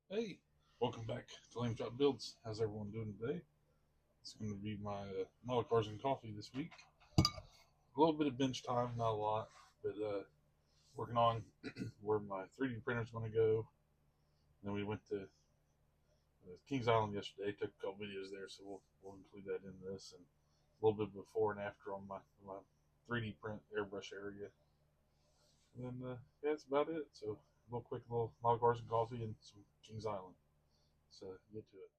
Hey, welcome back to Lame Chop Builds. How's everyone doing today? It's going to be my model cars and coffee this week. A little bit of bench time, not a lot, but working on where my 3D printer is going to go. And then we went to Kings Island yesterday, took a couple videos there, so we'll include that in this and a little bit before and after on my 3D print airbrush area. And then yeah, that's about it. So a little quick little model cars and coffee and some Kings Island. So get to it.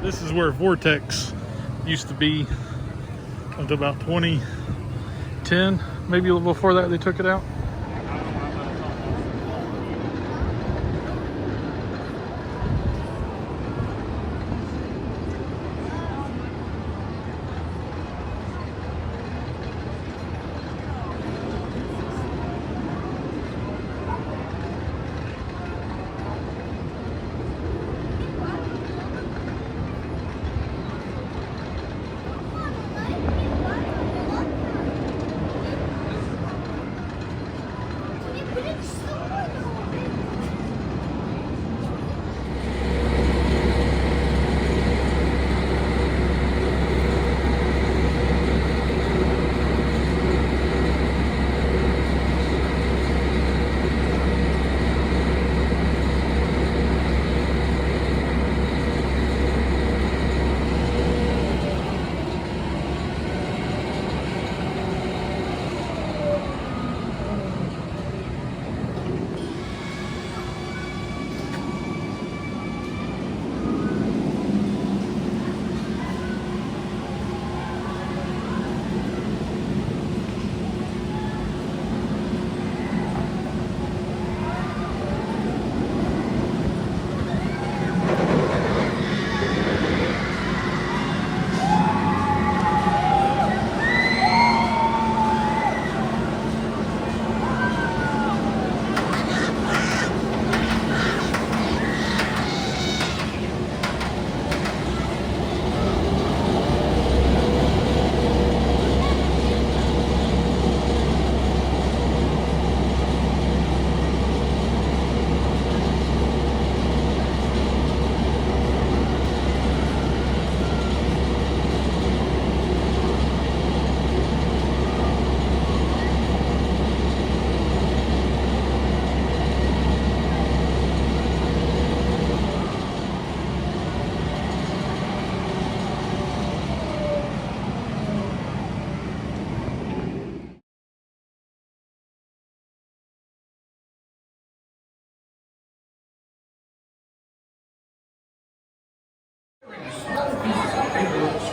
This is where Vortex used to be until about 2010, maybe a little before that they took it out.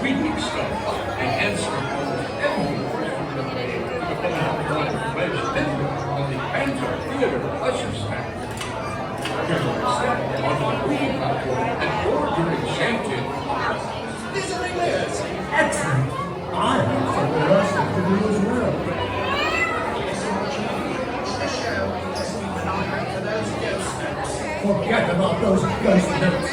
sweetening stuff, enhancement, and more. Most member of the Anti-Theater Usher staff. Can you accept on the movie platform and or during Shanty? Visiting this. Excellent. I have something else to do as well. Forget about those ghost notes.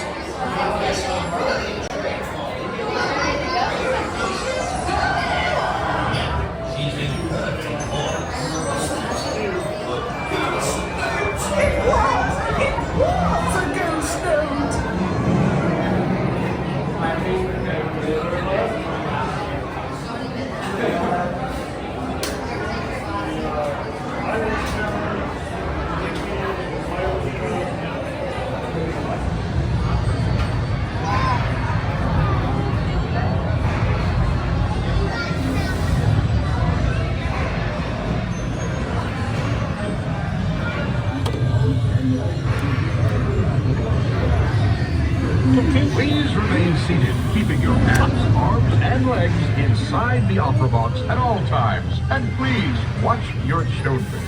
Please remain seated, keeping your hands, arms, and legs inside the opera box at all times. And please, watch your children.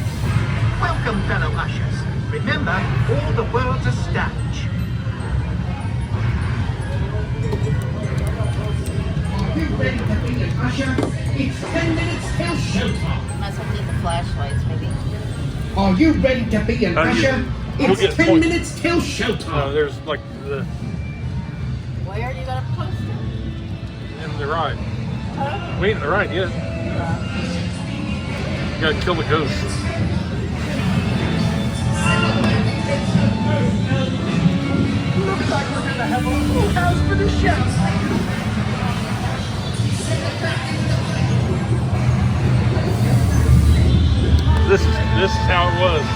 Welcome, fellow ushers. Remember, all the world's a stage. Are you ready to be an usher? It's 10 minutes till showtime. Might as well need the flashlights, maybe. Are you ready to be an usher? You'll get It's 10 points. minutes till showtime. There's like the Where are you gonna post it? in the ride. Huh? We ain't in the ride yet. You gotta kill the ghosts. Looks like we're gonna have a full house for the show. This is how it was.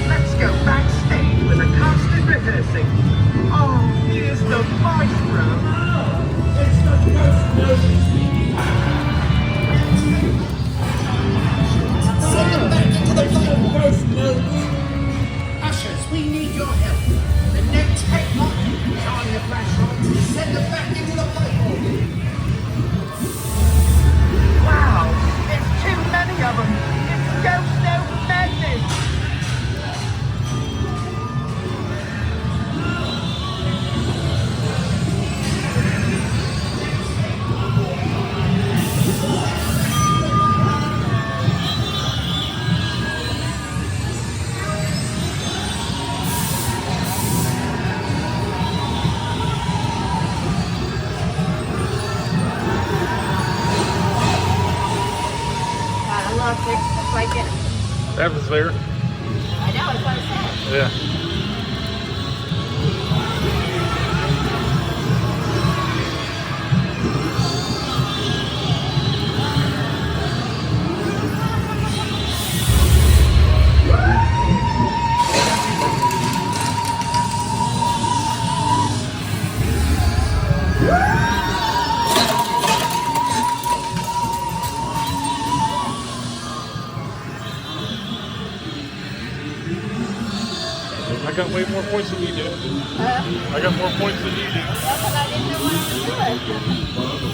Let's go backstage with a constant rehearsing. Oh, here's the maestro. It's the ghost notes. Send them back into the ghost notes. Ushers, we need your help. The next tech mark, shine your flashlights and send them back into the playhall. Wow, there's too many of them. It's ghost note madness. Look, it's right there. That was there. I know, it's what I said. Yeah. I got way more points than you do. I got more points than you do. That's what I didn't know what to do.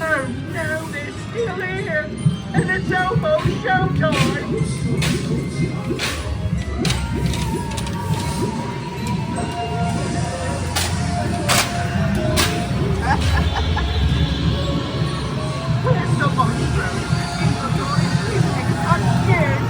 Oh no, they're still here. And it's almost showtime. Where's the maestro? I'm scared.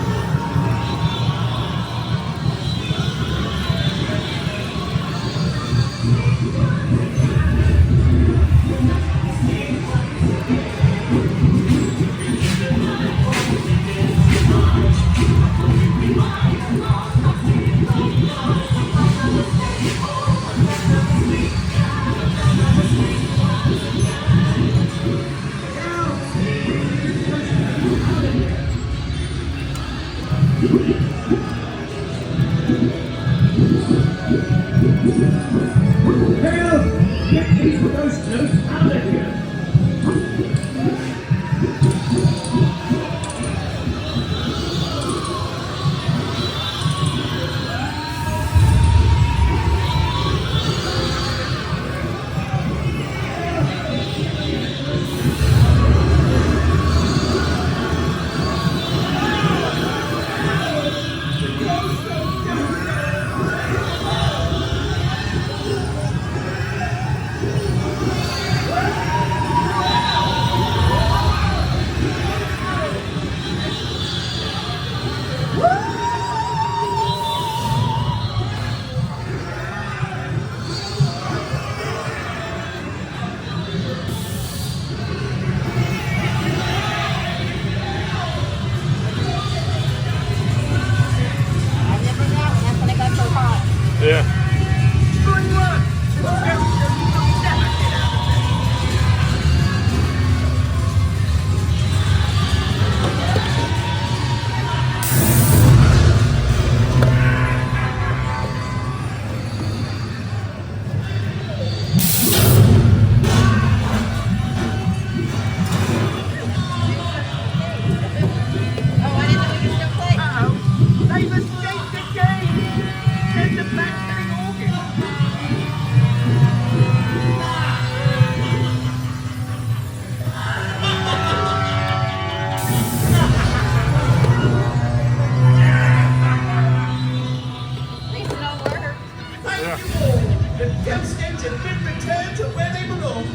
At least it don't work. Thank you all. The Devskates have been returned to where they belong.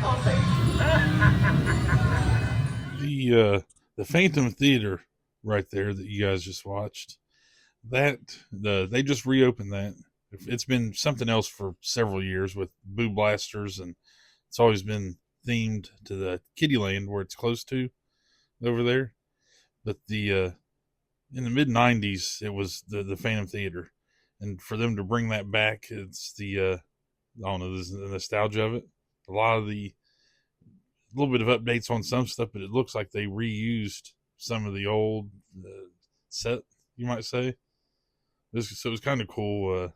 Aren't they? The Phantom Theater right there that you guys just watched, they just reopened that. It's been something else for several years with Boo Blasters, and it's always been themed to the Kittyland where it's close to over there. But in the mid '90s, it was the Phantom Theater, and for them to bring that back, it's I don't know, the nostalgia of it. A lot of a little bit of updates on some stuff, but it looks like they reused some of the old set, you might say. So it was kind of cool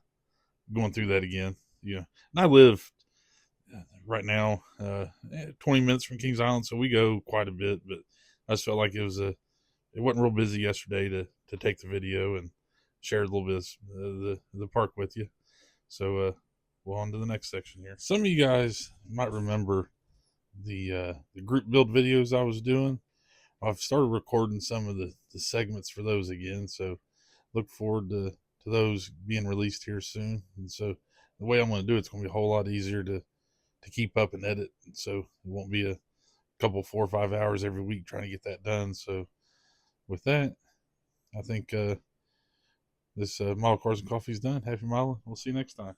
going through that again. Yeah, and I live right now 20 minutes from Kings Island, so we go quite a bit. But I just felt like it wasn't real busy yesterday to take the video and share a little bit of the park with you. So well, on to the next section here. Some of you guys might remember the group build videos I was doing. I've started recording some of the segments for those again, so look forward to those being released here soon. And so the way I'm going to do it's going to be a whole lot easier to keep up and edit, so it won't be a couple 4 or 5 hours every week trying to get that done. So with that, I think this Model Cars and Coffee is done. Happy Miling. We'll see you next time.